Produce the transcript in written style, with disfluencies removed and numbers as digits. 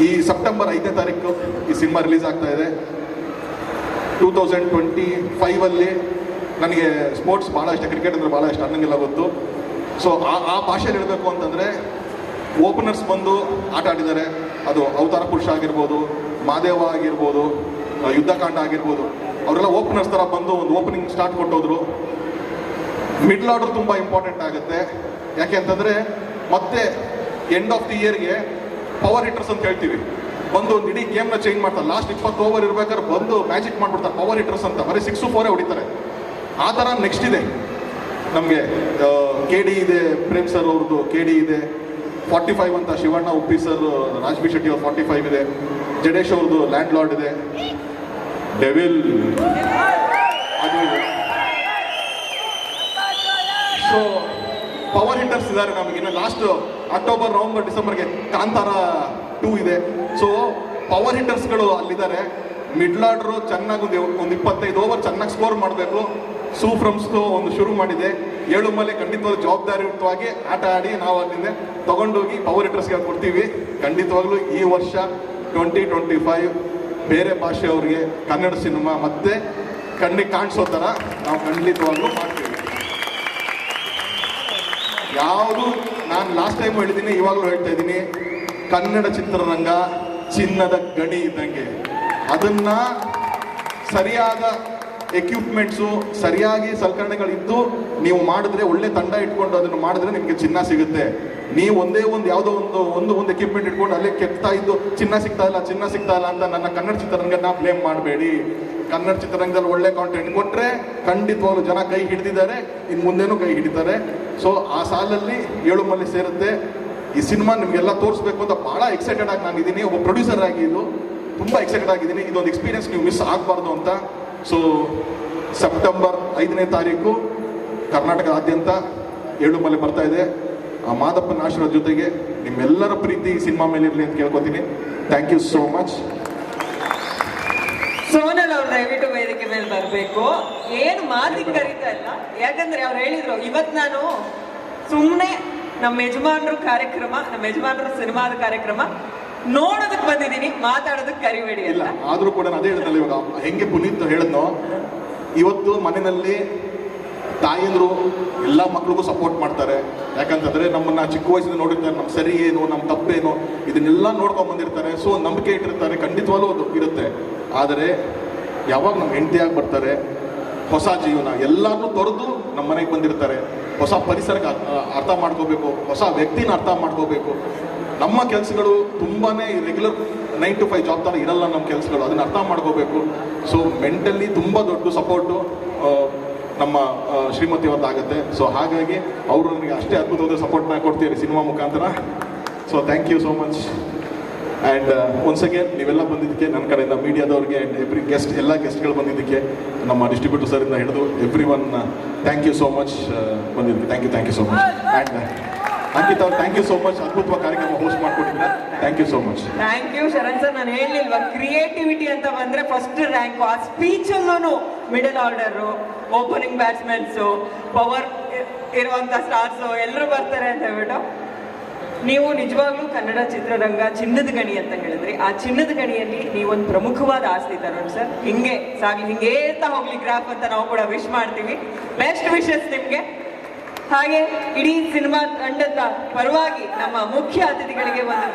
ಈ ಸೆಪ್ಟೆಂಬರ್ 5ನೇ ತಾರೀಕು ಈ ಸಿನಿಮಾ ರಿಲೀಸ್ ಆಗ್ತಾ ಇದೆ. 2025 ನನಗೆ ಸ್ಪೋರ್ಟ್ಸ್ ಭಾಳ ಇಷ್ಟ, ಕ್ರಿಕೆಟ್ ಅಂದರೆ ಭಾಳ ಇಷ್ಟ, ಅನ್ನಂಗೆಲ್ಲ ಗೊತ್ತು. ಸೊ ಆ ಭಾಷೆಯಲ್ಲಿ ಹೇಳಬೇಕು ಅಂತಂದರೆ ಓಪನರ್ಸ್ ಬಂದು ಆಟ ಆಡಿದ್ದಾರೆ. ಅದು ಅವತಾರ ಪುರುಷ ಆಗಿರ್ಬೋದು, ಮಾದೇವ ಆಗಿರ್ಬೋದು, ಯುದ್ಧಕಾಂಡ ಆಗಿರ್ಬೋದು, ಅವರೆಲ್ಲ ಓಪನರ್ಸ್ ಥರ ಬಂದು ಒಂದು ಓಪನಿಂಗ್ ಸ್ಟಾರ್ಟ್ ಕೊಟ್ಟೋದ್ರು. ಮಿಡ್ಲ್ ಆರ್ಡರ್ ತುಂಬ ಇಂಪಾರ್ಟೆಂಟ್ ಆಗುತ್ತೆ. ಯಾಕೆ ಅಂತಂದರೆ ಮತ್ತೆ ಎಂಡ್ ಆಫ್ ದಿ ಇಯರ್ಗೆ ಪವರ್ ಹಿಟ್ಟರ್ಸ್ ಅಂತ ಹೇಳ್ತೀವಿ, ಬಂದು ಒಂದು ಇಡೀ ಗೇಮ್ನ ಚೇಂಜ್ ಮಾಡ್ತಾರೆ. ಲಾಸ್ಟ್ 20 ಓವರ್ ಇರ್ಬೇಕಾದ್ರೆ ಬಂದು ಮ್ಯಾಜಿಕ್ ಮಾಡಿಬಿಡ್ತಾರೆ ಪವರ್ ಹಿಟ್ಟರ್ಸ್ ಅಂತ, ಬರೀ 6-4 ಹೊಡಿತಾರೆ. ಆ ಥರ ನೆಕ್ಸ್ಟ್ ಇದೆ ನಮಗೆ. KD ಇದೆ, ಪ್ರೇಮ್ ಸರ್ ಅವ್ರದ್ದು KD ಇದೆ. 45 ಅಂತ ಶಿವಣ್ಣ, ಉಪ್ಪಿ ಸರ್, ರಾಜ್ಬಿ ಶೆಟ್ಟಿ ಅವ್ರ 45 ಇದೆ. ಜಡೇಶ್ ಅವ್ರದ್ದು ಲ್ಯಾಂಡ್ ಲಾರ್ಡ್ ಇದೆ. ಡೆವಿಲ್ ಅದು ಇದೆ. ಸೊ ಪವರ್ ಹಿಟ್ಟರ್ಸ್ ಇದ್ದಾರೆ ನಮಗೆ. ಇನ್ನು ಲಾಸ್ಟ್ ಅಕ್ಟೋಬರ್, ನವಂಬರ್, ಡಿಸೆಂಬರ್ಗೆ ಕಾಂತಾರ 2 ಇದೆ. ಸೊ ಪವರ್ ಹಿಟ್ಟರ್ಸ್ಗಳು ಅಲ್ಲಿದ್ದಾರೆ. ಮಿಡ್ಲ್ ಆರ್ಡ್ರು ಚೆನ್ನಾಗಿ ಒಂದು 25 ಓವರ್ ಚೆನ್ನಾಗಿ ಸ್ಕೋರ್ ಮಾಡಬೇಕು. ಸೂಫ್ರಮ್ಸ್ದು ಒಂದು ಶುರು ಮಾಡಿದೆ. 7 ಮೇಲೆ ಖಂಡಿತವಾಗ್ಲೂ ಜವಾಬ್ದಾರಿಯುತವಾಗಿ ಆಟ ಆಡಿ ನಾವು ಅಲ್ಲಿಂದ ತಗೊಂಡೋಗಿ ಪವರ್ ಹಿಟ್ಟರ್ಸ್ಗೆ ಕೊಡ್ತೀವಿ. ಖಂಡಿತವಾಗ್ಲೂ ಈ ವರ್ಷ 2025 ಬೇರೆ ಭಾಷೆಯವ್ರಿಗೆ ಕನ್ನಡ ಸಿನಿಮಾ ಮತ್ತೆ ಕಣ್ಣಿಗೆ ಕಾಣಿಸೋ ಥರ ನಾವು ಖಂಡಿತವಾಗ್ಲೂ ಮಾಡ್ತೀವಿ. ಯಾವುದು ನಾನು ಲಾಸ್ಟ್ ಟೈಮ್ ಹೇಳಿದ್ದೀನಿ, ಇವಾಗಲೂ ಹೇಳ್ತಾ ಇದ್ದೀನಿ, ಕನ್ನಡ ಚಿತ್ರರಂಗ ಚಿನ್ನದ ಗಣಿ ಇದ್ದಂಗೆ. ಅದನ್ನು ಸರಿಯಾದ ಎಕ್ವಿಪ್ಮೆಂಟ್ಸು, ಸರಿಯಾಗಿ ಸಲಕರಣೆಗಳಿದ್ದು ನೀವು ಮಾಡಿದ್ರೆ, ಒಳ್ಳೆ ತಂಡ ಇಟ್ಕೊಂಡು ಅದನ್ನು ಮಾಡಿದ್ರೆ ನಿಮಗೆ ಚಿನ್ನ ಸಿಗುತ್ತೆ. ನೀವು ಒಂದೇ ಯಾವುದೋ ಒಂದು ಎಕ್ವಿಪ್ಮೆಂಟ್ ಇಟ್ಕೊಂಡು ಅಲ್ಲೇ ಕೆತ್ತಾ ಇದ್ದು ಚಿನ್ನ ಸಿಗ್ತಾ ಇಲ್ಲ ಅಂತ ನನ್ನ ಕನ್ನಡ ಚಿತ್ರರಂಗನ ಬ್ಲೇಮ್ ಮಾಡಬೇಡಿ. ಕನ್ನಡ ಚಿತ್ರರಂಗದಲ್ಲಿ ಒಳ್ಳೆ ಕಾಂಟೆಂಟ್ ಕೊಟ್ಟರೆ ಖಂಡಿತವಾಗ್ಲೂ ಜನ ಕೈ ಹಿಡಿದಿದ್ದಾರೆ, ಇನ್ನು ಮುಂದೇನೂ ಕೈ ಹಿಡಿತಾರೆ. ಸೊ ಆ ಸಾಲಲ್ಲಿ 7 ಮಲೆ ಸೇರುತ್ತೆ. ಈ ಸಿನಿಮಾ ನಿಮಗೆಲ್ಲ ತೋರಿಸ್ಬೇಕು ಅಂತ ಭಾಳ ಎಕ್ಸೈಟೆಡ್ ಆಗಿ ನಾನು ಇದ್ದೀನಿ. ಒಬ್ಬ ಪ್ರೊಡ್ಯೂಸರ್ ಆಗಿ ಇದು ತುಂಬ ಎಕ್ಸೈಟೆಡ್ ಆಗಿದ್ದೀನಿ. ಇದೊಂದು ಎಕ್ಸ್ಪೀರಿಯನ್ಸ್ ನೀವು ಮಿಸ್ ಆಗಬಾರ್ದು ಅಂತ. ಸೊ ಸೆಪ್ಟೆಂಬರ್ 5ನೇ ತಾರೀಕು ಕರ್ನಾಟಕದಾದ್ಯಂತ 7 ಮಲೆ ಬರ್ತಾ ಇದೆ. ಆ ಮಾದಪ್ಪನ ಆಶೀರ್ವಾದ ಜೊತೆಗೆ ನಿಮ್ಮೆಲ್ಲರ ಪ್ರೀತಿ ಈ ಸಿನಿಮಾ ಮೇಲೆ ಇರಲಿ ಅಂತ ಕೇಳ್ಕೊತೀನಿ. Thank you so much. Sonal ಅವ್ರು ದಯವಿಟ್ಟು ವೇದಿಕೆ ಮೇಲೆ ಬರಬೇಕು. ಏನು ಮಾತಿಗೆ ಕರೀತಾ ಇಲ್ಲ, ಯಾಕಂದ್ರೆ ಅವ್ರು ಹೇಳಿದ್ರು ಇವತ್ತು ನಾನು ಸುಮ್ಮನೆ ನಮ್ಮ ಯಜಮಾನರು ಕಾರ್ಯಕ್ರಮ, ನಮ್ಮ ಯಜಮಾನರು ಸಿನಿಮಾದ ಕಾರ್ಯಕ್ರಮ ನೋಡೋದಕ್ಕೆ ಬಂದಿದ್ದೀನಿ, ಮಾತಾಡೋದಕ್ಕೆ ಕರಿಬೇಡಿ ಇಲ್ಲ. ಆದರೂ ಕೂಡ ಅದೇ ಹೇಳಿದ್ನಲ್ಲ, ಇವಾಗ ಹೆಂಗೆ ಪುನೀತ್ ಹೇಳಿದ್ನೋ, ಇವತ್ತು ಮನೆಯಲ್ಲಿ ತಾಯಿಯಂದ್ರು ಎಲ್ಲ ಮಕ್ಳಿಗೂ ಸಪೋರ್ಟ್ ಮಾಡ್ತಾರೆ. ಯಾಕಂತಂದರೆ ನಮ್ಮನ್ನು ಚಿಕ್ಕ ವಯಸ್ಸಿಂದ ನೋಡಿರ್ತಾರೆ, ನಮ್ಮ ಸರಿ ಏನು, ನಮ್ಮ ತಪ್ಪೇನು, ಇದನ್ನೆಲ್ಲ ನೋಡ್ಕೊಂಡು ಬಂದಿರ್ತಾರೆ. ಸೊ ನಂಬಿಕೆ ಇಟ್ಟಿರ್ತಾರೆ, ಖಂಡಿತವಾಗ್ಲೂ ಅದು ಇರುತ್ತೆ. ಆದರೆ ಯಾವಾಗ ನಮ್ಮ ಹೆಂಡತಿಯಾಗಿ ಬರ್ತಾರೆ, ಹೊಸ ಜೀವನ ಎಲ್ಲರನ್ನೂ ತೊರೆದು ನಮ್ಮ ಮನೆಗೆ ಬಂದಿರ್ತಾರೆ. ಹೊಸ ಪರಿಸರಕ್ಕೆ ಅರ್ಥ ಮಾಡ್ಕೋಬೇಕು, ಹೊಸ ವ್ಯಕ್ತಿನ ಅರ್ಥ ಮಾಡ್ಕೋಬೇಕು. ನಮ್ಮ ಕೆಲಸಗಳು ತುಂಬಾ ರೆಗ್ಯುಲರ್ 9 to 5 ಜಾಬ್ ಥರ ಇರಲ್ಲ ನಮ್ಮ ಕೆಲಸಗಳು, ಅದನ್ನು ಅರ್ಥ ಮಾಡ್ಕೋಬೇಕು. ಸೊ ಮೆಂಟಲಿ ತುಂಬ ದೊಡ್ಡ ಸಪೋರ್ಟು ನಮ್ಮ ಶ್ರೀಮತಿ ಆಗುತ್ತೆ. ಸೊ ಹಾಗಾಗಿ ಅವರು ನನಗೆ ಅಷ್ಟೇ ಅದ್ಭುತವಾದ ಸಪೋರ್ಟ್ನ ಕೊಡ್ತೀರಿ ಸಿನಿಮಾ ಮುಖಾಂತರ. So thank you so much. And once again ನೀವೆಲ್ಲ ಬಂದಿದ್ದಕ್ಕೆ ನನ್ನ ಕಡೆಯಿಂದ ಮೀಡಿಯಾದವ್ರಿಗೆ ಆ್ಯಂಡ್ ಎವ್ರಿ ಗೆಸ್ಟ್, ಎಲ್ಲ ಗೆಸ್ಟ್ಗಳು ಬಂದಿದ್ದಕ್ಕೆ, ನಮ್ಮ ಡಿಸ್ಟ್ರಿಬ್ಯೂಟರ್ ಸರಿಂದ ಹಿಡಿದು every one thank you so much ಬಂದಿದ್ದಕ್ಕೆ. Thank you so much. And Ankit ಅವ್ರು ಥ್ಯಾಂಕ್ ಯು ಸೋ ಮಚ್, ಅದ್ಭುತವಾಗಿ ಕಾರ್ಯಕ್ರಮ ಹೋಸ್ಟ್ ಮಾಡ್ಕೊಟ್ಟಿದ್ದೀರಾ. Thank you so much. Thank you Sharan sir. ನಾನು ಹೇಳಿಲ್ವಾ, ಕ್ರಿಯೇಟಿವಿಟಿ ಅಂತ ಬಂದರೆ ಫಸ್ಟ್ ರ್ಯಾಂಕು. ಆ ಸ್ಪೀಚಲ್ಲೂ middle order, opening batsmans, power ಇರುವಂಥ ಸ್ಟಾರ್ಸು ಎಲ್ಲರೂ ಬರ್ತಾರೆ ಅಂತ ಹೇಳ್ಬಿಟ್ಟು, ನೀವು ನಿಜವಾಗ್ಲೂ ಕನ್ನಡ ಚಿತ್ರರಂಗ ಚಿನ್ನದ ಗಣಿ ಅಂತ ಹೇಳಿದ್ರಿ. ಆ ಚಿನ್ನದ ಗಣಿಯಲ್ಲಿ ನೀವೊಂದು ಪ್ರಮುಖವಾದ ಆಸ್ತಿ ತರುಣ್ ಸರ್. ಹಿಂಗೆ ಸಾಗಲಿ, ಹಿಂಗೆ ಹೇಳ್ತಾ ಹೋಗ್ಲಿ ಗ್ರಾಫ್ ಅಂತ ನಾವು ಕೂಡ ವಿಶ್ ಮಾಡ್ತೀವಿ. ಬೆಸ್ಟ್ ವಿಶಸ್ ನಿಮಗೆ. ಹಾಗೆ ಇಡೀ ಸಿನಿಮಾ ತಂಡದ ಪರವಾಗಿ ನಮ್ಮ ಮುಖ್ಯ ಅತಿಥಿಗಳಿಗೆ ಒಂದು